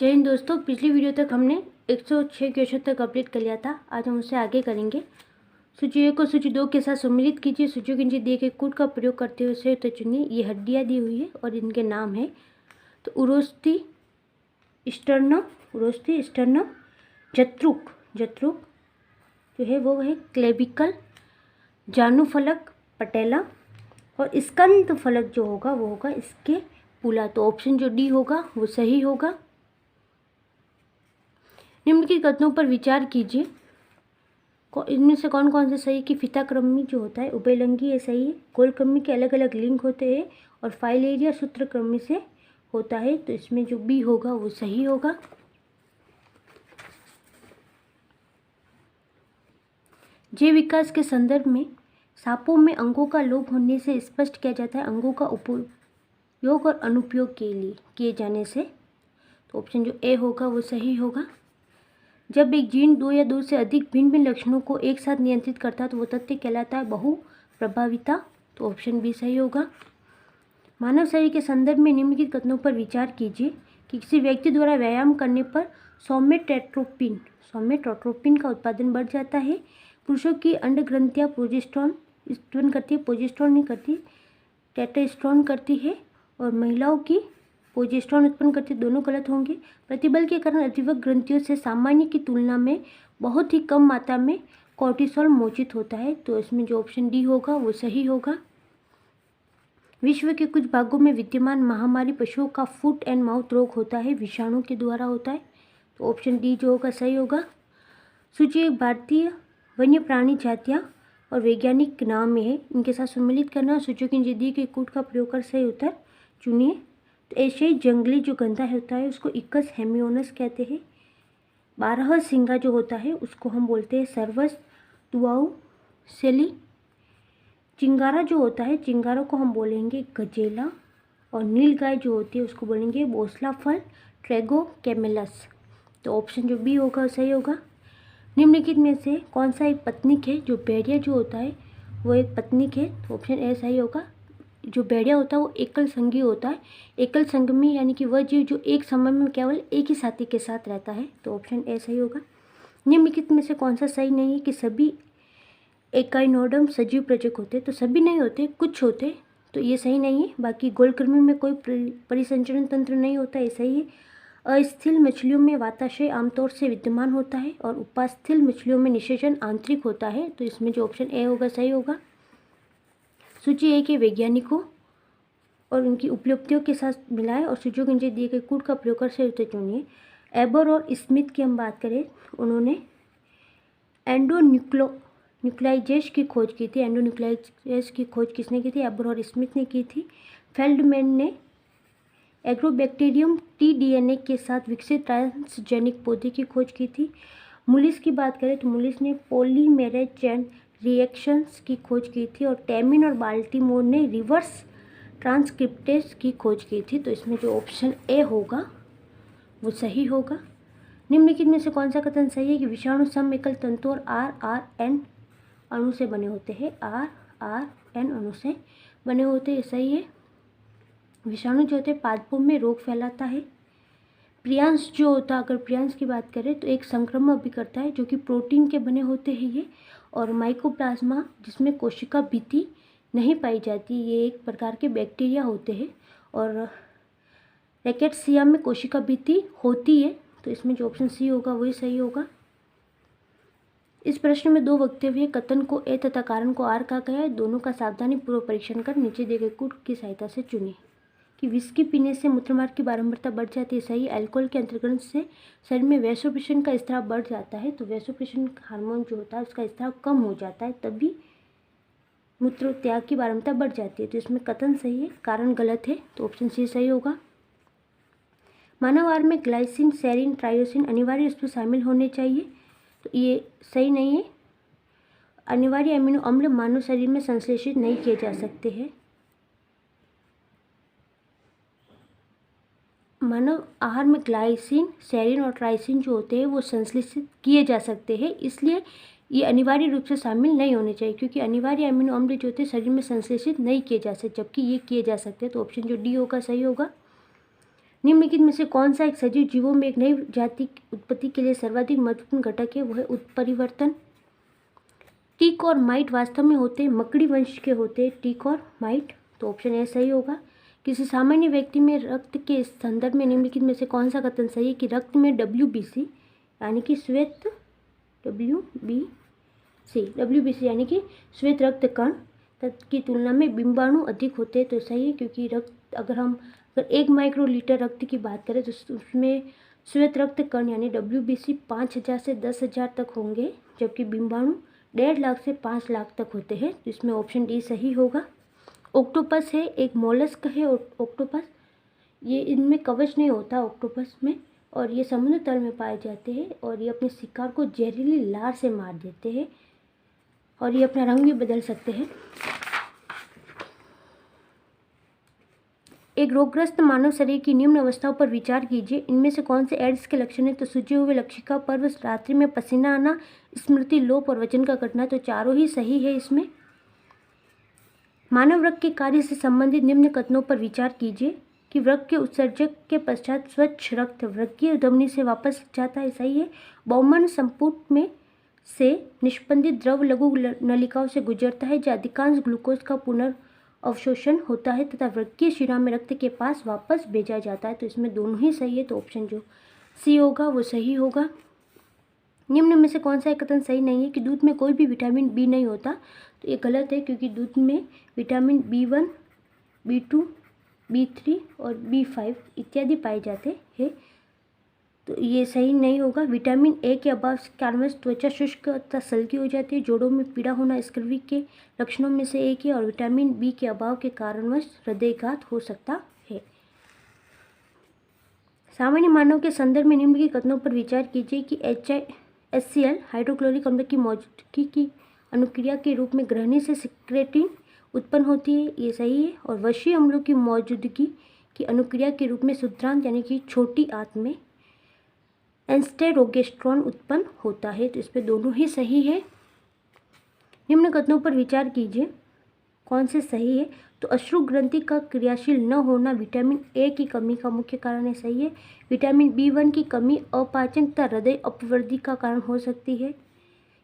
जय हिंद दोस्तों। पिछली वीडियो तक हमने 106 क्वेश्चन तक कंप्लीट कर लिया था। आज हम उससे आगे करेंगे। सूची 1 को सूची 2 के साथ सम्मिलित कीजिए। सूचियों के नीचे दिए गए कोड का प्रयोग करते हुए से चुनिए। ये हड्डियाँ दी हुई है और इनके नाम है तो उरोस्थी स्टर्नम, जत्रुक जो है वो है क्लेविकल, जानुफलक पटेला और स्कंद फलक जो होगा वो होगा इसके पुला। तो ऑप्शन जो डी होगा वो सही होगा। निम्नलिखित कथनों पर विचार कीजिए। इनमें से कौन कौन से सही कि फीताक्रमी जो होता है उभयलिंगी है, सही है। गोलक्रमी के अलग अलग लिंक होते हैं और फाइल एरिया सूत्रक्रमी से होता है, तो इसमें जो बी होगा वो सही होगा। जैव विकास के संदर्भ में सांपों में अंगों का लोप होने से स्पष्ट किया जाता है अंगों का उपयोग और अनुपयोग के लिए किए जाने से, तो ऑप्शन जो ए होगा वो सही होगा। जब एक जीन दो या दो से अधिक भिन्न भिन्न लक्षणों को एक साथ नियंत्रित करता है तो वो तथ्य कहलाता है बहु प्रभाविता, तो ऑप्शन बी सही होगा। मानव शरीर के संदर्भ में निम्नलिखित कथनों पर विचार कीजिए कि किसी व्यक्ति द्वारा व्यायाम करने पर सोमेटोट्रोपिन का उत्पादन बढ़ जाता है। पुरुषों की अंडग्रंथियां प्रोजेस्टेरोन उत्पन्न करती है, प्रोजेस्टेरोन नहीं करती, टेस्टोस्टेरोन करती है, और महिलाओं की प्रोजेस्टेरोन उत्पन्न करती, दोनों गलत होंगे। प्रतिबल के कारण अधिवक्त ग्रंथियों से सामान्य की तुलना में बहुत ही कम मात्रा में कोर्टिसोल मोचित होता है, तो इसमें जो ऑप्शन डी होगा वो सही होगा। विश्व के कुछ भागों में विद्यमान महामारी पशुओं का फुट एंड माउथ रोग होता है, विषाणु के द्वारा होता है, तो ऑप्शन डी जो होगा सही होगा। सूची एक भारतीय वन्य प्राणी जातियाँ और वैज्ञानिक नाम में है, इनके साथ सम्मिलित करना। सूचियों की नीचे दिए गए कोड का प्रयोग कर सही उत्तर चुनिए। तो एशियाई जंगली जो गंधा होता है उसको इक्कस हेमियोनस कहते हैं। 12 सिंगा जो होता है उसको हम बोलते हैं सर्वस दुआऊ सेली। चिंगारा जो होता है, चिंगारों को हम बोलेंगे गजेला, और नील गाय जो होती है उसको बोलेंगे बोसला फल ट्रेगो कैमेलस, तो ऑप्शन जो बी होगा सही होगा। निम्नलिखित में से कौन सा एक पत्नीक है? जो भेड़िया जो होता है वो एक पत्नीक है, तो ऑप्शन ए सही होगा। जो भेड़िया होता है वो एकल संगी होता है, एकल संगमी यानी कि वह जीव जो एक समय में केवल एक ही साथी के साथ रहता है, तो ऑप्शन ए सही होगा। निम्नलिखित में से कौन सा सही नहीं है कि सभी एकाइनोडर्म सजीव प्रजक होते, तो सभी नहीं होते, कुछ होते, तो ये सही नहीं है। बाकी गोलकृमि में कोई परिसंचरण तंत्र नहीं होता, ये सही है। अस्थिल मछलियों में वाताशय आमतौर से विद्यमान होता है और उपास्थल मछलियों में निषेचन आंतरिक होता है, तो इसमें जो ऑप्शन ए होगा सही होगा। सूची ए के वैज्ञानिकों और उनकी उपलब्धियों के साथ मिलाएं और सूचियों के नीचे दिए गए कोड का प्रयोग कर सही उत्तर चुनिए। एबर और स्मिथ की हम बात करें, उन्होंने न्यूक्लियाइजेज की खोज की थी। एंडोन्यूक्लियाइजेज की खोज किसने की थी? एबर और स्मिथ ने की थी। फेल्डमैन ने एग्रोबैक्टीरियम टी-डीएनए के साथ विकसित ट्रांसजेनिक पौधे की खोज की थी। मुलिस की बात करें तो मुलिस ने पॉलीमेरेज चेन रिएक्शंस की खोज की थी, और टेमिन और बाल्टीमोर ने रिवर्स ट्रांसक्रिप्टेज की खोज की थी, तो इसमें जो ऑप्शन ए होगा वो सही होगा। निम्नलिखित में से कौन सा कथन सही है कि विषाणु सम एकल तंतु और RRN अणु से बने होते हैं? RRN अणु से बने होते हैं, सही है। विषाणु जो होते हैं पादपों में रोग फैलाता है। प्रियांश जो होता है, अगर प्रियांश की बात करें तो एक संक्रमण अभिकर्ता है जो कि प्रोटीन के बने होते हैं ये, और माइकोप्लाज्मा जिसमें कोशिका भित्ति नहीं पाई जाती, ये एक प्रकार के बैक्टीरिया होते हैं, और रैकेट्सिया में कोशिका भित्ति होती है, तो इसमें जो ऑप्शन सी होगा वही सही होगा। इस प्रश्न में दो वक्तव्य कथन को ए तथा कारण को आर कहा गया है, दोनों का सावधानी पूर्वक परीक्षण कर नीचे दिए गए कोड की सहायता से चुनें। कि विस्की पीने से मूत्रमार्ग की बारंबारता बढ़ जाती है, सही। अल्कोहल के अंतर्गत से शरीर में वैसोप्रेशन का स्राव बढ़ जाता है, तो वैसोप्रेशन हार्मोन जो होता है उसका स्राव कम हो जाता है, तभी मूत्र त्याग की बारंबारता बढ़ जाती है, तो इसमें कथन सही है, कारण गलत है, तो ऑप्शन सी सही होगा। मानव आहार में ग्लाइसिन, सेरिन, ट्रायोसिन अनिवार्य रूप से शामिल होने चाहिए, तो ये सही नहीं है। अनिवार्य अमीनो अम्ल मानव शरीर में संश्लेषित नहीं किए जा सकते हैं। मानव आहार में ग्लाइसिन, सेरिन और ट्राइसिन जो होते हैं वो संश्लेषित किए जा सकते हैं, इसलिए ये अनिवार्य रूप से शामिल नहीं होने चाहिए, क्योंकि अनिवार्य अमीनो अम्ल जो होते हैं शरीर में संश्लेषित नहीं किए जा सकते, जबकि ये किए जा सकते हैं, तो ऑप्शन जो डी होगा सही होगा। निम्नलिखित में से कौन सा एक सजीव जीवों में एक नई जाति की उत्पत्ति के लिए सर्वाधिक महत्वपूर्ण घटक है? वह है उत्परिवर्तन। टिक और माइट वास्तव में होते मकड़ी वंश के होते टिक और माइट, तो ऑप्शन ए सही होगा। किसी सामान्य व्यक्ति में रक्त के संदर्भ में निम्नलिखित में से कौन सा कथन सही है कि रक्त में WBC यानी कि श्वेत WBC यानी कि श्वेत रक्त कण की तुलना में बिंबाणु अधिक होते हैं, तो सही है, क्योंकि रक्त अगर 1 माइक्रोलीटर रक्त की बात करें तो उसमें श्वेत रक्त कण यानी WBC 5000 से 10,000 तक होंगे, जबकि बिंबाणु 1.5 लाख से 5 लाख तक होते हैं, तो इसमें ऑप्शन डी सही होगा। ऑक्टोपस है, एक मोलस्क है ऑक्टोपस, ये इनमें कवच नहीं होता ऑक्टोपस में, और ये समुद्र तल में पाए जाते हैं, और ये अपने शिकार को जहरीली लार से मार देते हैं, और ये अपना रंग भी बदल सकते हैं। एक रोगग्रस्त मानव शरीर की निम्न अवस्थाओं पर विचार कीजिए, इनमें से कौन से एड्स के लक्षण है? तो सूजे हुए लक्षिका, पर्व, रात्रि में पसीना आना, स्मृति लोप और वजन का घटना, तो चारों ही सही है इसमें। मानव वृक्क के कार्य से संबंधित निम्न कथनों पर विचार कीजिए कि वृक्क के उत्सर्जक के पश्चात स्वच्छ रक्त वृक्कीय धमनी से वापस जाता है, सही है। बौमन संपुट में से निष्पंदित द्रव लघु नलिकाओं से गुजरता है, जहाँ अधिकांश ग्लूकोज का पुनर्अवशोषण होता है तथा वृक्कीय शिरा में रक्त के पास वापस भेजा जाता है, तो इसमें दोनों ही सही है, तो ऑप्शन जो सी होगा वो सही होगा। निम्न में से कौन सा कथन सही नहीं है कि दूध में कोई भी विटामिन बी नहीं होता? तो ये गलत है, क्योंकि दूध में विटामिन B1, B2, B3 और B5 इत्यादि पाए जाते हैं, तो ये सही नहीं होगा। विटामिन ए के अभाव के कारणवश त्वचा शुष्क तथा सल्की हो जाती है, जोड़ों में पीड़ा होना स्कर्वी के लक्षणों में से एक है, और विटामिन बी के अभाव के कारणवश हृदयघात हो सकता है। सामान्य मानव के संदर्भ में निम्नलिखित कथनों पर विचार कीजिए कि HCl हाइड्रोक्लोरिक अम्ल की मौजूदगी की अनुक्रिया के रूप में ग्रहणी से सिक्रेटिन उत्पन्न होती है, ये सही है। और वशीय अम्लों की मौजूदगी की अनुक्रिया के रूप में शुद्धांत यानी कि छोटी आंत में एस्टेरोगेस्ट्रॉन उत्पन्न होता है, तो इस पे दोनों ही सही है। निम्न कथनों पर विचार कीजिए कौन से सही है? तो अश्रु ग्रंथि का क्रियाशील न होना विटामिन ए की कमी का मुख्य कारण है, सही है। विटामिन B1 की कमी अपाचन तथा हृदय अपवृद्धि का कारण हो सकती है।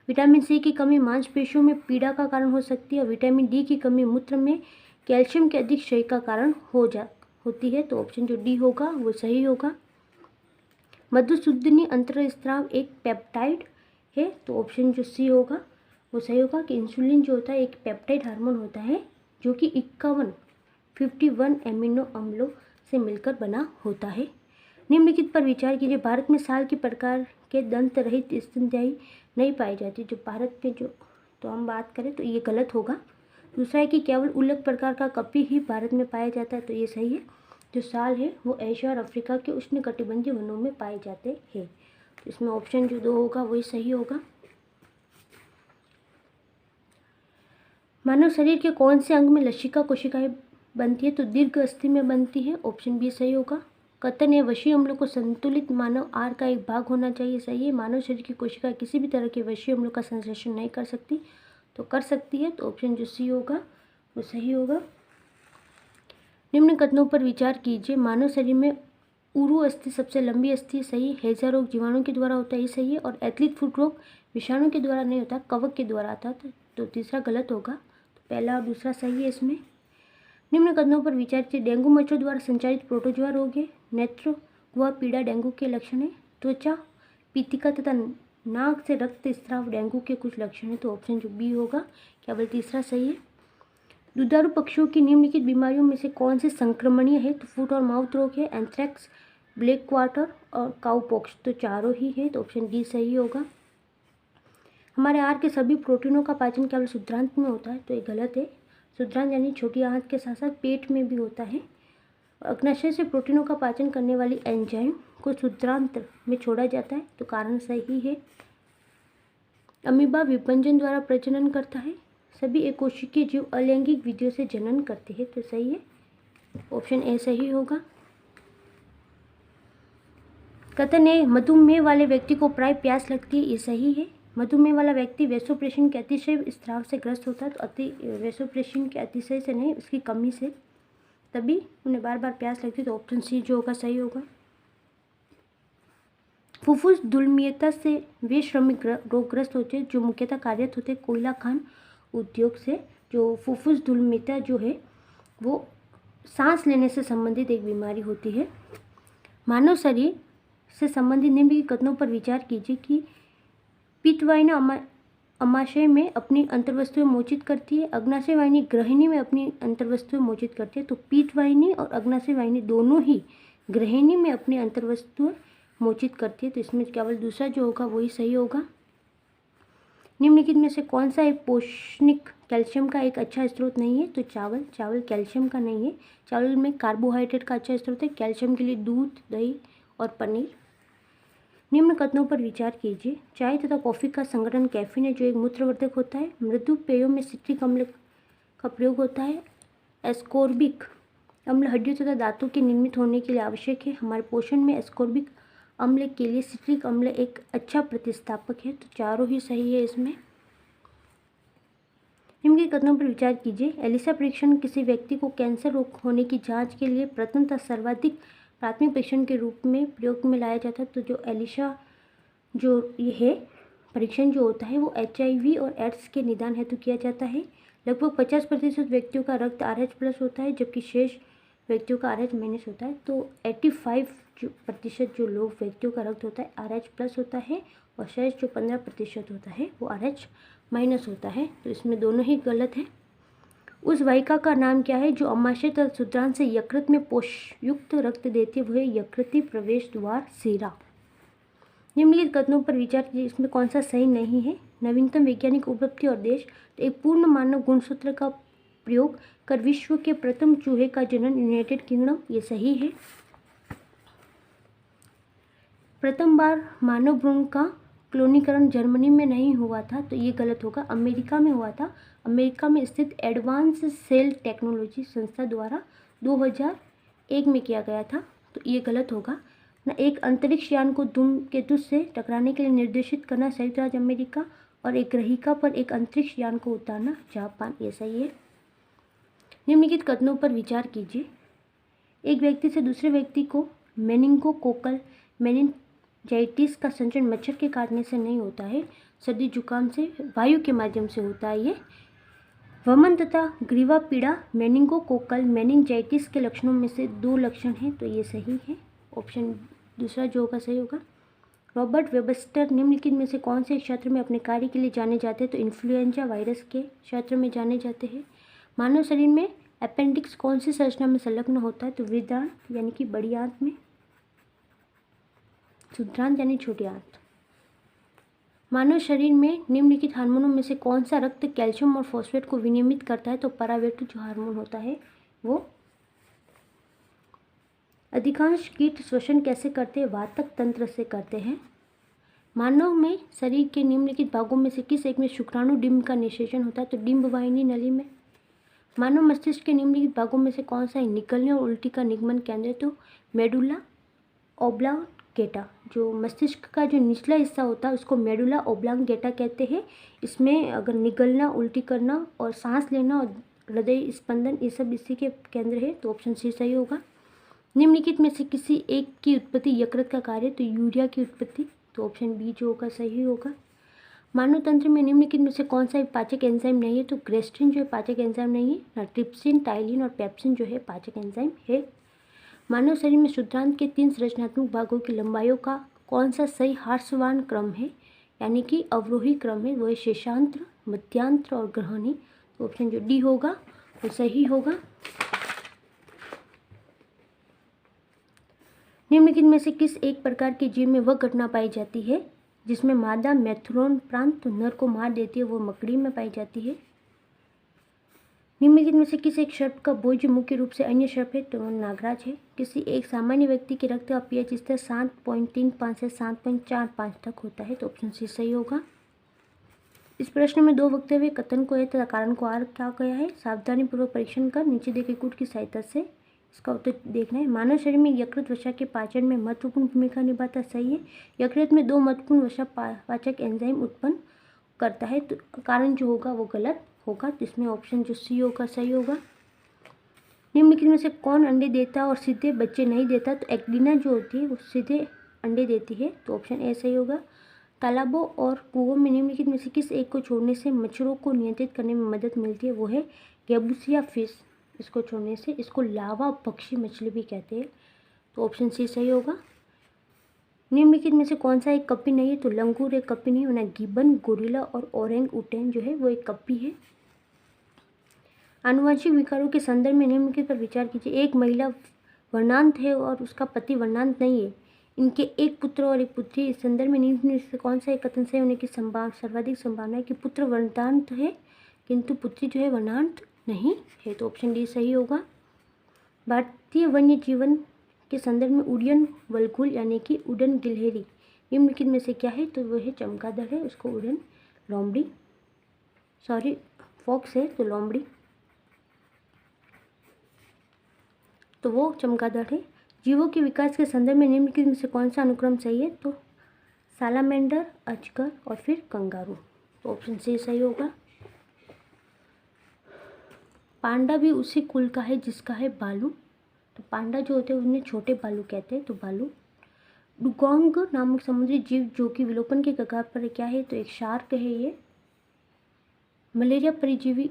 विटामिन सी की कमी मांसपेशियों में पीड़ा का कारण हो सकती है, और विटामिन डी की कमी मूत्र में कैल्शियम के अधिक क्षय का कारण होती है, तो ऑप्शन जो डी होगा वो सही होगा। मधुसूदनी अंतरस्राव एक पेप्टाइड है, तो ऑप्शन जो सी होगा वो सही होगा कि इंसुलिन जो होता है एक पेप्टाइड हार्मोन होता है जो कि 51 एमिनो अम्लों से मिलकर बना होता है। निम्नलिखित पर विचार कीजिए, भारत में साल के प्रकार के दंत रहित स्तनधारी नहीं पाई जाती, जो भारत में जो तो हम बात करें तो ये गलत होगा। दूसरा है कि केवल उल्लक प्रकार का कपी ही भारत में पाया जाता है, तो ये सही है। जो साल है वो एशिया और अफ्रीका के उष्णकटिबंधीय वनों में पाए जाते हैं, तो इसमें ऑप्शन जो 2 होगा वही सही होगा। मानव शरीर के कौन से अंग में लसिका कोशिकाएं बनती है? तो दीर्घ अस्थि में बनती है, ऑप्शन बी सही होगा। कथन है वशीय अम्लों को संतुलित मानव आहार का एक भाग होना चाहिए, सही है। मानव शरीर की कोशिका किसी भी तरह के वशीय अम्लों का संश्लेषण नहीं कर सकती, तो कर सकती है, तो ऑप्शन जो सी होगा वो सही होगा। निम्न कथनों पर विचार कीजिए, मानव शरीर में उरु अस्थि सबसे लंबी अस्थि, सही। हैजा रोग जीवाणु के द्वारा होता है, ये सही है। और एथलीट फुट रोग विषाणु के द्वारा नहीं होता, कवक के द्वारा आता है, तो तीसरा गलत होगा, तो पहला और दूसरा सही है इसमें। निम्न कथनों पर विचार कीजिए, डेंगू मच्छर द्वारा संचालित प्रोटोजोआ रोग है। नेत्र गुहा पीड़ा डेंगू के लक्षण है। त्वचा पीतिका तथा नाक से रक्त स्राव डेंगू के कुछ लक्षण है, तो ऑप्शन जो बी होगा केवल तीसरा सही है। दुधारू पक्षियों की निम्नलिखित बीमारियों में से कौन से संक्रमणीय है? तो फुट और माउथ रोग है, एंथ्रैक्स, ब्लैक क्वार्टर और काउपॉक्स, तो चारों ही है, तो ऑप्शन डी सही होगा। हमारे आहार के सभी प्रोटीनों का पाचन केवल शुद्धांत में होता है, तो ये गलत है। शुद्धांत यानी छोटी आंत के साथ साथ पेट में भी होता है। अग्नाशय से प्रोटीनों का पाचन करने वाली एंजाइम को शुद्धांत में छोड़ा जाता है, तो कारण सही है। अमीबा विभंजन द्वारा प्रजनन करता है। सभी एकोशिकीय जीव अलैंगिक विधियों से जनन करते हैं, तो सही है, ऑप्शन ए सही होगा। कथन है मधुमेह वाले व्यक्ति को प्राय प्यास लगती है, ये सही है। मधुमेह वाला व्यक्ति वैसोप्रेसिन के अतिशय स्राव से ग्रस्त होता है, तो वेसोप्रेसिन के अतिशय से नहीं, उसकी कमी से तभी उन्हें बार बार प्यास लगती है, तो ऑप्शन सी जो होगा सही होगा। फुफ्फुस दुर्मियता से वे श्रमिक रोगग्रस्त होते हैं जो मुख्यतः कार्यरत होते हैं कोयला खान उद्योग से। जो फुफ्फुस दुर्मियता जो है वो सांस लेने से संबंधित एक बीमारी होती है। मानव शरीर से संबंधित निम्नलिखित कथनों पर विचार कीजिए कि पित्तवाहिनी अमाशय में अपनी अंतर्वस्तुएं मोचित करती है, अग्नाशय वाहिनी ग्रहिणी में अपनी अंतर्वस्तुएं मोचित करती है। तो पित्तवाहिनी और अग्नाशय वाहिनी दोनों ही ग्रहिणी में अपनी अंतर्वस्तुएं मोचित करती है, तो इसमें केवल दूसरा जो होगा वही सही होगा। निम्नलिखित में से कौन सा एक पोषणिक कैल्शियम का एक अच्छा स्रोत नहीं है? तो चावल कैल्शियम का नहीं है। चावल में कार्बोहाइड्रेट का अच्छा स्रोत है, कैल्शियम के लिए दूध, दही और पनीर। निम्न कथनों पर विचार कीजिए। चाय तथा कॉफ़ी का संघटन कैफीन है जो एक मूत्रवर्धक होता है। मृदु पेयों में सिट्रिक अम्ल का प्रयोग होता है। एस्कोर्बिक अम्ल हड्डियों तथा दांतों के निर्मित होने के लिए आवश्यक है। हमारे पोषण में एस्कोर्बिक अम्ल के लिए सिट्रिक अम्ल एक अच्छा प्रतिस्थापक है, तो चारों ही सही है इसमें। निम्न कथनों पर विचार कीजिए। एलिसा परीक्षण किसी व्यक्ति को कैंसर रोग होने की जांच के लिए प्रथम तथा सर्वाधिक प्राथमिक परीक्षण के रूप में प्रयोग में लाया जाता है। तो जो एलिसा जो ये है परीक्षण जो होता है वो HIV और एड्स के निदान हेतु किया जाता है। लगभग 50% व्यक्तियों का रक्त RH+ होता है, जबकि शेष व्यक्तियों का RH- होता है। तो 85% जो लोग व्यक्तियों का रक्त होता है RH+ होता है और शेष जो 15% होता है वो RH- होता है, तो इसमें दोनों ही गलत है। उस वाहिका का नाम क्या है जो अमाशय तथा क्षुद्रांत से यकृत में पोषयुक्त रक्त देती है? वह यकृती प्रवेश द्वार शिरा। निम्नलिखित कथनों पर विचार कीजिए, इसमें कौन सा सही नहीं है? नवीनतम वैज्ञानिक उपलब्धि और देश, तो एक पूर्ण मानव गुणसूत्र का प्रयोग कर विश्व के प्रथम चूहे का जनन यूनाइटेड किंगडम, ये सही है। प्रथम बार मानव भ्रूण का क्लोनीकरण जर्मनी में नहीं हुआ था, तो ये गलत होगा, अमेरिका में हुआ था। अमेरिका में स्थित एडवांस सेल टेक्नोलॉजी संस्था द्वारा 2001 में किया गया था, तो ये गलत होगा ना। एक अंतरिक्ष यान को धूमकेतु से टकराने के लिए निर्देशित करना संयुक्त राज्य अमेरिका, और एक ग्रहिका पर एक अंतरिक्ष यान को उतारना जापान, ये सही है। निम्नलिखित कथनों पर विचार कीजिए। एक व्यक्ति से दूसरे व्यक्ति को मेनिंगोकोकल मेनिनजाइटिस का संचरण मच्छर के काटने से नहीं होता है, सर्दी जुकाम से, वायु के माध्यम से होता है। ये वमन तथा ग्रीवा पीड़ा मेनिंगोकोकल मेनिनजाइटिस के लक्षणों में से 2 लक्षण हैं, तो ये सही है। ऑप्शन दूसरा जो होगा सही होगा। रॉबर्ट वेबस्टर निम्नलिखित में से कौन से क्षेत्र में अपने कार्य के लिए जाने जाते हैं? तो इन्फ्लुएंजा वायरस के क्षेत्र में जाने जाते हैं। मानव शरीर में अपेंडिक्स कौन सी संरचना में संलग्न होता है? तो वृद्धांत यानी कि बड़ी आंत में, क्षुद्रांत यानी छोटी आंत। मानव शरीर में निम्नलिखित हार्मोनों में से कौन सा रक्त कैल्शियम और फॉस्फेट को विनियमित करता है? तो परावेटु जो हार्मोन होता है वो। अधिकांश कीट श्वसन कैसे करते हैं? वातक तंत्र से करते हैं। मानव में शरीर के निम्नलिखित भागों में से किस एक में शुक्राणु डिंब का निषेचन होता है? तो डिंब वाहिनी नली में। मानव मस्तिष्क के निम्नलिखित भागों में से कौन सा निकलने और उल्टी का निगमन केंद्र है? तो मेडुला ओब्लांगेटा। जो मस्तिष्क का जो निचला हिस्सा होता है उसको मेडुला ओब्लांगेटा कहते हैं। इसमें अगर निगलना, उल्टी करना और सांस लेना और हृदय स्पंदन ये सब इसी के केंद्र है, तो ऑप्शन सी सही होगा। निम्नलिखित में से किसी एक की उत्पत्ति यकृत का कार्य, तो यूरिया की उत्पत्ति, तो ऑप्शन बी जो होगा सही होगा। मानव तंत्र में निम्नलिखित में से कौन सा पाचक एंजाइम नहीं है? तो ग्रेस्टिन जो है पाचक एंजाइम नहीं है ना। ट्रिप्सिन, टाइलिन और पेप्सिन जो है पाचक एंजाइम है। मानव शरीर में शुद्धांत के 3 संरचनात्मक भागों की लंबाइयों का कौन सा सही हार्सवान क्रम है, यानी कि अवरोही क्रम है? वह शेषांत्र, मध्यांत्र और ग्रहणी, तो ऑप्शन जो डी होगा वो सही होगा। निम्नलिखित में से किस एक प्रकार के जीव में वह घटना पाई जाती है जिसमें मादा मैथुरोन प्रांत नर को मार देती है? वो मकड़ी में पाई जाती है। निम्नलिखित में से किस एक सर्प का भोज्य मुख्य रूप से अन्य सर्प है? तो नागराज है। किसी एक सामान्य व्यक्ति के रक्त का पीएच स्तर 7.35 से 7.45 तक होता है, तो ऑप्शन सी सही होगा। इस प्रश्न में 2 वक्तव्य कथन को है तथा कारण को आर क्या गया है? सावधानी पूर्वक परीक्षण कर नीचे देखे कूट की सहायता से इसका उत्तर देखना है। मानव शरीर में यकृत वसा के पाचन में महत्वपूर्ण भूमिका निभाता, सही है। यकृत में 2 महत्वपूर्ण वसा पाचक एंजाइम उत्पन्न करता है, तो कारण जो होगा वो गलत होगा, जिसमें ऑप्शन जो सी होगा सही होगा। निम्नलिखित में से कौन अंडे देता है और सीधे बच्चे नहीं देता? तो एक्टिना जो होती है वो सीधे अंडे देती है, तो ऑप्शन ए सही होगा। तालाबों और कुओं में निम्नलिखित में से किस एक को छोड़ने से मच्छरों को नियंत्रित करने में मदद मिलती है? वो है गैबुसिया फिश। इसको छोड़ने से इसको लावा पक्षी मछली भी कहते हैं, तो ऑप्शन सी सही होगा। निम्नलिखित में से कौन सा एक कप्पी नहीं है? तो लंगूर एक कप्पी नहीं होना, गिबन, गोरिल्ला और ओरेंग उटेन जो है वो एक कप्पी है। आनुवंशिक विकारों के संदर्भ में निम्नलिखित पर विचार कीजिए। एक महिला वर्णांत है और उसका पति वर्णांत नहीं है, इनके एक पुत्र और एक पुत्री। इस संदर्भ में निम्न से कौन सा एक कथन सही होने की सर्वाधिक संभावना है कि पुत्र वर्णांत है किंतु पुत्री जो है वर्णांत नहीं है, तो ऑप्शन डी सही होगा। भारतीय वन्य जीवन के संदर्भ में उड़ियन वल्गुल यानी कि उड़न गिलहरी निम्नलिखित में से क्या है? तो वह है चमगादड़ है, उसको उड़न लोमड़ी फॉक्स है तो लोमड़ी, तो वो चमगादड़ है। जीवों के विकास के संदर्भ में निम्नलिखित में से कौन सा अनुक्रम सही है? तो सालामेंडर, अजगर और फिर कंगारू, तो ऑप्शन सी सही होगा। पांडा भी उसी कुल का है जिसका है भालू, तो पांडा जो होते हैं उन्हें छोटे भालू कहते हैं, तो भालू। डुगोंग नामक समुद्री जीव जो कि विलोपन के कगार पर क्या है? तो एक शार्क है ये। मलेरिया परिजीवी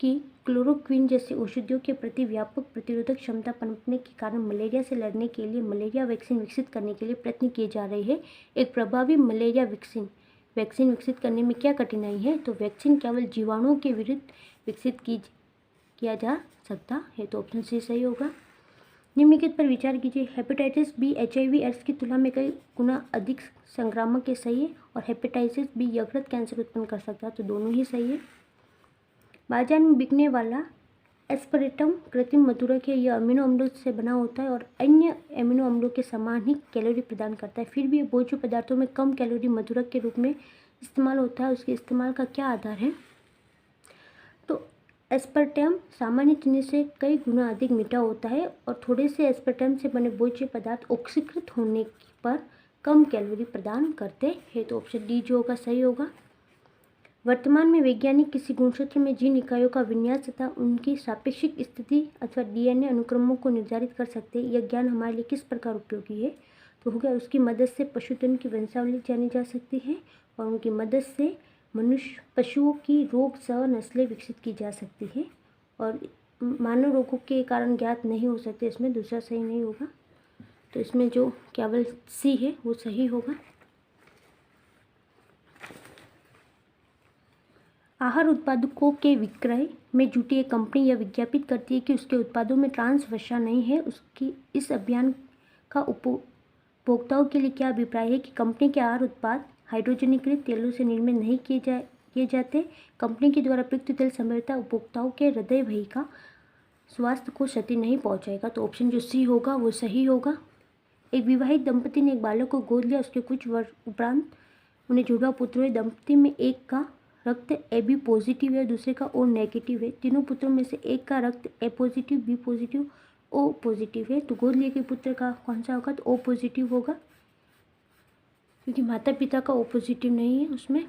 की क्लोरोक्विन जैसी औषधियों के प्रति व्यापक प्रतिरोधक क्षमता पनपने के कारण मलेरिया से लड़ने के लिए मलेरिया वैक्सीन विकसित करने के लिए प्रयत्न किए जा रहे हैं। एक प्रभावी मलेरिया वैक्सीन विकसित करने में क्या कठिनाई है? तो वैक्सीन केवल जीवाणुओं के विरुद्ध विकसित किया जा सकता है, तो ऑप्शन सी सही होगा। निम्नलिखित पर विचार कीजिए। हेपेटाइटिस बी HIV एड्स की तुलना में कई गुना अधिक संक्रामक है, सही है, और हेपेटाइटिस बी यकृत कैंसर उत्पन्न कर सकता है, तो दोनों ही सही है। बाजार में बिकने वाला एस्परेटम कृत्रिम मधुरक है, यह अमीनो अम्लों से बना होता है और अन्य एमिनो अम्लों के समान ही कैलोरी प्रदान करता है। फिर भी यह भोज्य पदार्थों में कम कैलोरी मधुरक के रूप में इस्तेमाल होता है। उसके इस्तेमाल का क्या आधार है? तो एस्परटेम सामान्य चीनी से कई गुना अधिक मीठा होता है और थोड़े से एस्परटेम से बने भोज्य पदार्थ ऑक्सीकृत होने पर कम कैलोरी प्रदान करते हैं, तो ऑप्शन डी जो होगा सही होगा। वर्तमान में वैज्ञानिक किसी गुणसूत्र में जीन इकाइयों का विन्यास तथा उनकी सापेक्षिक स्थिति अथवा DNA अनुक्रमों को निर्धारित कर सकते हैं। यह ज्ञान हमारे लिए किस प्रकार उपयोगी है? तो हो गया उसकी मदद से पशुधन की वंशावली जानी जा सकती है और उनकी मदद से पशुओं की रोग सह नस्लें विकसित की जा सकती है और मानव रोगों के कारण ज्ञात नहीं हो सकते। इसमें दूसरा सही नहीं होगा, तो इसमें जो केवल सी है वो सही होगा। आहार उत्पादकों के विक्रय में जुटी एक कंपनी यह विज्ञापित करती है कि उसके उत्पादों में ट्रांस वसा नहीं है। उसकी इस अभियान का उपभोक्ताओं के लिए क्या अभिप्राय है कि कंपनी के आहार उत्पाद हाइड्रोजनीकृत तेलों से निर्मित नहीं किए जाते। कंपनी के द्वारा प्रयुक्त तेल संभवतः उपभोक्ताओं के हृदय वाहिका स्वास्थ्य को क्षति नहीं पहुंचाएगा, तो ऑप्शन जो सी होगा वो सही होगा। एक विवाहित दंपति ने एक बालक को गोद लिया। उसके कुछ वर्ष उपरांत उन्हें जुड़वा पुत्र हुए। दंपति में एक का रक्त AB पॉजिटिव है, दूसरे का O नेगेटिव है। तीनों पुत्रों में से एक का रक्त A positive, B positive, O positive है, तो गोद लिए गए पुत्र का कौन सा होगा? तो O पॉजिटिव होगा, क्योंकि माता पिता का O पॉजिटिव नहीं है उसमें।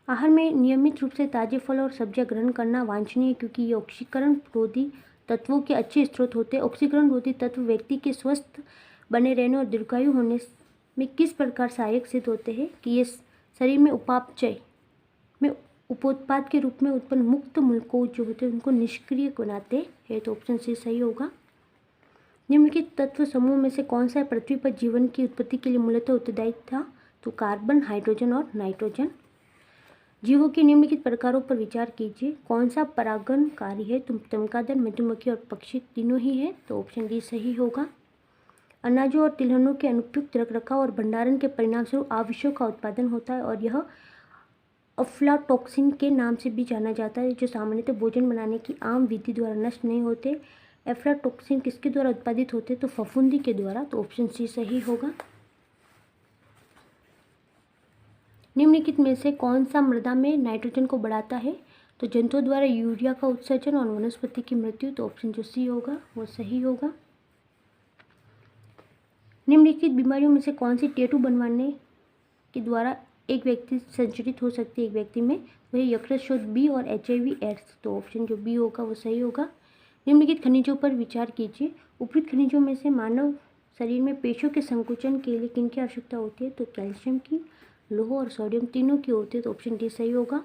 आहार में नियमित रूप से ताजे फल और सब्जियां ग्रहण करना वांछनीय है, क्योंकि ये ऑक्सीकरण रोधी तत्वों के अच्छे स्रोत होते हैं। ऑक्सीकरण रोधी तत्व व्यक्ति के स्वस्थ बने रहने और दीर्घायु होने में किस प्रकार सहायक सिद्ध होते हैं? कि ये शरीर में उपापचय में उपोत्पाद के रूप में उत्पन्न मुक्त मूलकों जो होते हैं उनको निष्क्रिय बनाते हैं, तो ऑप्शन सी सही होगा। निम्नलिखित तत्व समूह में से कौन सा पृथ्वी पर जीवन की उत्पत्ति के लिए मूलतः उत्तरदायी था? तो कार्बन, हाइड्रोजन और नाइट्रोजन। जीवों के निम्नलिखित प्रकारों पर विचार कीजिए। कौन सा परागणकारी है? तो चमगादड़, मधुमक्खी और पक्षी तीनों ही है, तो ऑप्शन डी सही होगा। अनाजों और तिलहनों के अनुपयुक्त रखरखाव और भंडारण के परिणामस्वरूप आवश्यों का उत्पादन होता है और यह अफ्लाटॉक्सिन के नाम से भी जाना जाता है, जो सामान्यतः भोजन बनाने की आम विधि द्वारा नष्ट नहीं होते। अफ्लाटॉक्सिन किसके द्वारा उत्पादित होते? तो फफूंदी के द्वारा, तो ऑप्शन सी सही होगा। निम्नलिखित में से कौन सा मृदा में नाइट्रोजन को बढ़ाता है? तो जंतुओं द्वारा यूरिया का उत्सर्जन और वनस्पति की मृत्यु, तो ऑप्शन जो सी होगा वो सही होगा। निम्नलिखित बीमारियों में से कौन सी टैटू बनवाने के द्वारा एक व्यक्ति संचरित हो सकती है एक व्यक्ति में, वही यकृत शोथ बी और HIV एड्स। तो ऑप्शन जो बी होगा वो सही होगा। निम्नलिखित खनिजों पर विचार कीजिए। उपयुक्त खनिजों में से मानव शरीर में पेशियों के संकुचन के लिए किन की आवश्यकता होती है? तो कैल्शियम की, लोह और सोडियम तीनों की होती है। तो ऑप्शन डी सही होगा।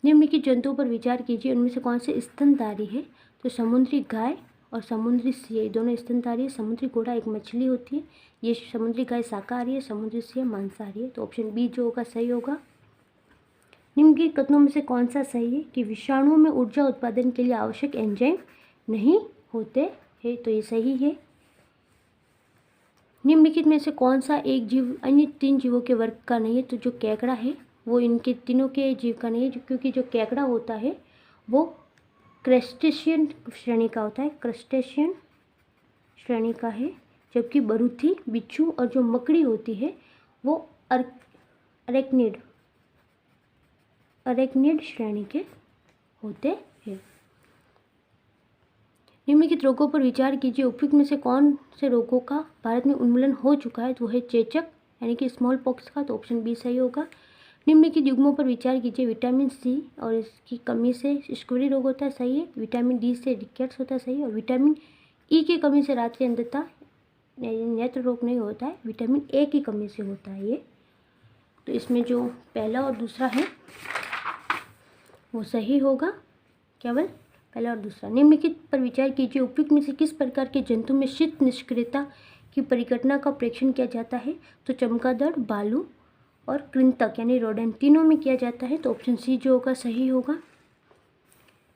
निम्नलिखित जंतुओं पर विचार कीजिए, उनमें से कौन से स्तनधारी है? तो समुद्री गाय और समुद्री सिंह दोनों स्तनधारी है। समुद्री घोड़ा एक मछली होती है, ये समुद्री गाय शाकाहारी है, समुद्री सिंह मांसाहारी है। तो ऑप्शन बी जो होगा सही होगा। निम्नलिखित कथनों में से कौन सा सही है कि विषाणुओं में ऊर्जा उत्पादन के लिए आवश्यक एंजाइम नहीं होते हैं? तो ये सही है। निम्नलिखित में से कौन सा एक जीव अन्य 3 जीवों के वर्ग का नहीं है? तो जो केकड़ा है वो इनके तीनों के जीव का नहीं है, क्योंकि जो केकड़ा होता है वो क्रस्टेशियन श्रेणी का होता है, क्रस्टेशियन श्रेणी का है, जबकि बरूथी, बिच्छू और जो मकड़ी होती है वो अरेक्निड श्रेणी के होते हैं। निम्नलिखित रोगों पर विचार कीजिए। उपयुक्त में से कौन से रोगों का भारत में उन्मूलन हो चुका है? तो है चेचक यानी कि स्मॉल पॉक्स का। तो ऑप्शन बी सही होगा। निम्नलिखित युग्मों पर विचार कीजिए। विटामिन सी और इसकी कमी से स्कर्वी रोग होता है, सही है। विटामिन डी से रिकेट्स होता है, सही है। और विटामिन ई की कमी से रात्रि अंधता नेत्र रोग नहीं होता है, विटामिन ए की कमी से होता है ये। तो इसमें जो पहला और दूसरा है वो सही होगा, केवल पहला और दूसरा। निम्नलिखित पर विचार कीजिए। उपयुक्त में से किस प्रकार के जंतु में शीत निष्क्रियता की परिघटना का परीक्षण किया जाता है? तो चमगादड़, भालू और कृंतक यानी रोडेंट तीनों में किया जाता है। तो ऑप्शन सी जो होगा सही होगा।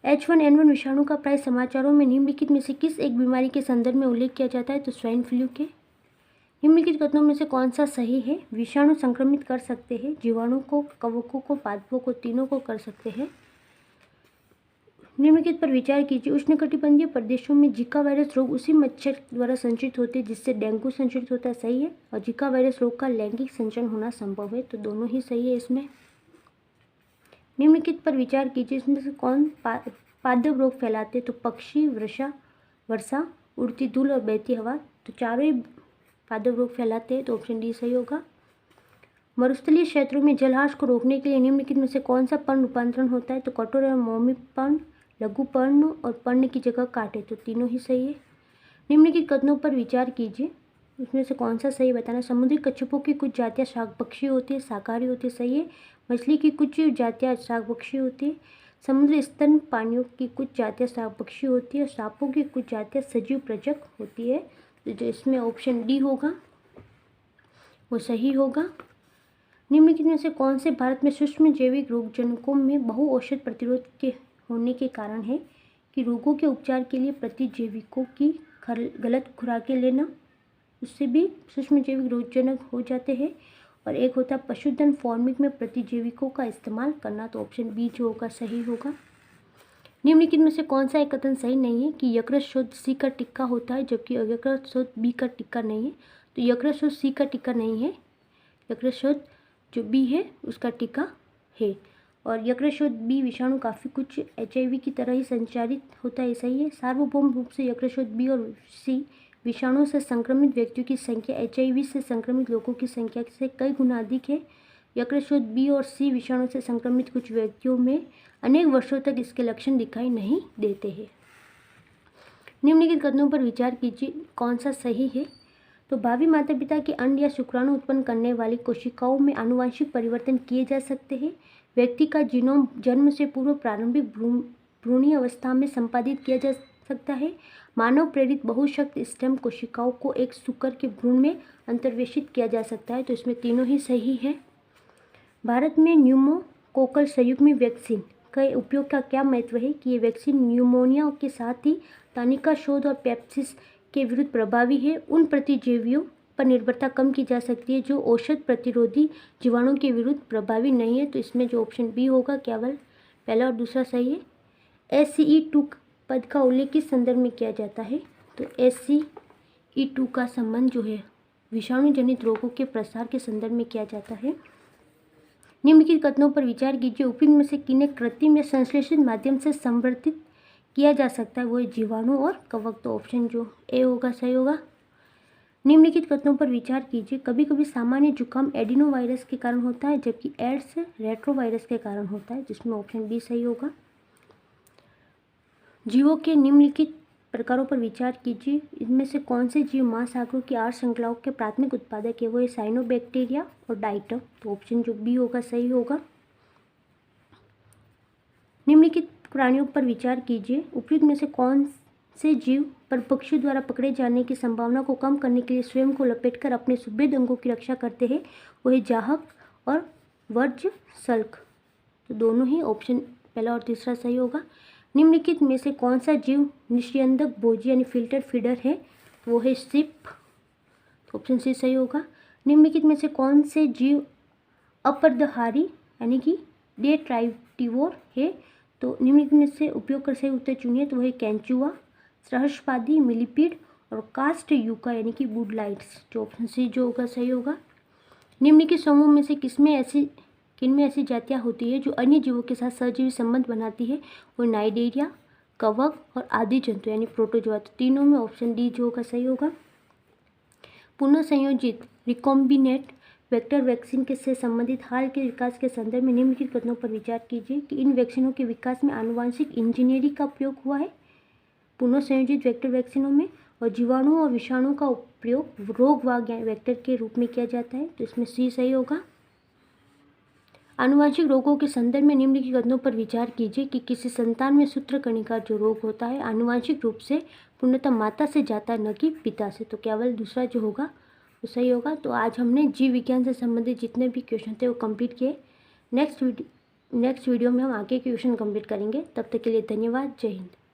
H1N1 विषाणु का प्राय समाचारों में निम्नलिखित में से किस एक बीमारी के संदर्भ में उल्लेख किया जाता है? तो स्वाइन फ्लू के। निम्नलिखित कथनों में से कौन सा सही है? विषाणु संक्रमित कर सकते हैं, जीवाणु को, कवकों को, पादपों को, तीनों को कर सकते हैं। निम्नलिखित पर विचार कीजिए। उष्णकटिबंधीय प्रदेशों में जीका वायरस रोग उसी मच्छर द्वारा संचरित होते हैं जिससे डेंगू संचरित होता है, सही है। और जीका वायरस रोग का लैंगिक संचरण होना संभव है। तो दोनों ही सही है इसमें। निम्नलिखित पर विचार कीजिए। इसमें से कौन पादप रोग फैलाते? तो पक्षी, वर्षा, उड़ती धूल और बहती हवा। तो चारों ही पादप रोग फैलाते हैं। तो ऑप्शन डी सही होगा। मरुस्थलीय क्षेत्रों में जलहास को रोकने के लिए निम्नलिखित में से कौन सा पर्ण रूपांतरण होता है? तो कठोर एवं मौमी पर्ण, लघु पर्ण और पर्ण की जगह काटे। तो तीनों ही सही है। निम्नलिखित कथनों पर विचार कीजिए। इसमें से कौन सा सही बताना। समुद्री कच्छपों की कुछ जातियाँ शाकभक्षी होती है, शाकाहारी होती है, सही है। मछली की कुछ जातियाँ शाकभक्षी होती है। समुद्री स्तन पानियों की कुछ जातियाँ शाकभक्षी होती है। सांपों की कुछ जातियाँ सजीव प्रजक होती है। तो जो इसमें ऑप्शन डी होगा वो सही होगा। निम्नलिखित में से कौन से भारत में सूक्ष्म जैविक रोगजनकों में बहु औषध प्रतिरोध के होने के कारण है कि रोगों के उपचार के लिए प्रतिजैविकों की गलत खुराकें लेना, उससे भी सूक्ष्म जैविक रोगजनक हो जाते हैं। और एक होता है पशुधन फार्मिंग में प्रतिजैविकों का इस्तेमाल करना। तो ऑप्शन बी जो होगा सही होगा। निम्नलिखित में से कौन सा एक कथन सही नहीं है कि यकृत शोथ सी का टिक्का होता है जबकि यकृत शोथ बी का टिक्का नहीं है? तो यकृत शोथ सी का टिक्का नहीं है, यकृत शोथ जो बी है उसका टिक्का है। और यकृत शोथ बी विषाणु काफ़ी कुछ HIV की तरह ही संचारित होता है, सही है। सार्वभौम रूप से यकृत शोथ बी और सी विषाणु से संक्रमित व्यक्तियों की संख्या HIV से संक्रमित लोगों की संख्या से कई गुना अधिक है। यकृत शोथ बी और सी विषाणु से संक्रमित कुछ व्यक्तियों में अनेक वर्षों तक इसके लक्षण दिखाई नहीं देते हैं। निम्नलिखित कथनों पर विचार कीजिए, कौन सा सही है? तो भावी माता पिता के अंड या शुक्राणु उत्पन्न करने वाली कोशिकाओं में आनुवंशिक परिवर्तन किए जा सकते हैं। व्यक्ति का जीनोम जन्म से पूर्व प्रारंभिक भ्रूणीय अवस्था में संपादित किया जा सकता है। मानव प्रेरित बहुशक्त स्टेम कोशिकाओं को एक शुक्र के भ्रूण में अंतर्वेशित किया जा सकता है। तो इसमें तीनों ही सही है। भारत में न्यूमोकोकल संयुग्मी वैक्सीन का उपयोग का क्या महत्व है कि ये वैक्सीन न्यूमोनिया के साथ ही तानिका शोध और पेप्सिस के विरुद्ध प्रभावी है। उन प्रतिजीवियों पर निर्भरता कम की जा सकती है जो औषध प्रतिरोधी जीवाणु के विरुद्ध प्रभावी नहीं है। तो इसमें जो ऑप्शन बी होगा केवल पहला और दूसरा सही है। SCE2 पद का उल्लेख किस संदर्भ में किया जाता है? तो SCE2 का संबंध जो है विषाणु जनित रोगों के प्रसार के संदर्भ में किया जाता है। निम्नलिखित कथनों पर विचार कीजिए। उपयुक्त में से किन्हें कृत्रिम या संश्लेषित माध्यम से संवर्धित किया जा सकता है? वो जीवाणु और कवक। तो ऑप्शन जो ए होगा सही होगा। निम्नलिखित कथनों पर विचार कीजिए। कभी कभी सामान्य जुकाम एडिनोवायरस के कारण होता है, जबकि एड्स रेट्रोवायरस के कारण होता है, जिसमें ऑप्शन बी सही होगा। जीवों के निम्नलिखित प्रकारों पर विचार कीजिए। इनमें से कौन से जीव महासागरों की आहार श्रृंखलाओं के प्राथमिक उत्पादक है? वो है साइनोबैक्टीरिया और डाइटम। तो ऑप्शन जो बी होगा सही होगा। निम्नलिखित प्राणियों पर विचार कीजिए। उपयुक्त में से कौन से जीव पर पक्षियों द्वारा पकड़े जाने की संभावना को कम करने के लिए स्वयं को लपेटकर अपने सुभेद अंगों की रक्षा करते हैं? वो है जाहक और वर्ज्य सल्क। तो दोनों ही ऑप्शन पहला और तीसरा सही होगा। निम्नलिखित में से कौन सा जीव निष्यंदक भोजी यानी फिल्टर फीडर है? वो है सिप। तो ऑप्शन सी सही होगा। निम्नलिखित में से कौन से जीव अपरदहारी यानी कि डेट्राइटिवोर है? तो निम्नलिखित में से उपयोग कर सही उत्तर चुनिए। तो वह कैंचुआ, सहस्रपादी, मिलीपीड और कास्ट यूका यानी कि वुडलाइट्स। जो ऑप्शन सी जो होगा सही होगा। निम्नलिखित समूह में से किनमें ऐसी जातियाँ होती है जो अन्य जीवों के साथ सहजीवी संबंध बनाती है? वो नाइडेरिया, कवक और आदि जंतु यानी प्रोटोजोआ। तो तीनों में ऑप्शन डी जो होगा सही होगा। पुनः संयोजित रिकॉम्बिनेट वेक्टर वैक्सीन के से संबंधित हाल के विकास के संदर्भ में निम्नलिखित कथनों पर विचार कीजिए कि इन वैक्सीनों के विकास में आनुवांशिक इंजीनियरिंग का प्रयोग हुआ है पुनः संयोजित वेक्टर वैक्सीनों में, और जीवाणुओं और विषाणुओं का प्रयोग रोगवाहक वेक्टर के रूप में किया जाता है। तो इसमें सी सही होगा। आनुवांशिक रोगों के संदर्भ में निम्नलिखित कथनों पर विचार कीजिए कि किसी संतान में सूत्रकणिका जो रोग होता है आनुवांशिक रूप से पूर्णतः माता से जाता है, न कि पिता से। तो केवल दूसरा जो होगा वो सही होगा। तो आज हमने जीव विज्ञान से संबंधित जितने भी क्वेश्चन थे वो कंप्लीट किए। नेक्स्ट वीडियो में हम आगे के क्वेश्चन कंप्लीट करेंगे। तब तक के लिए धन्यवाद। जय हिंद।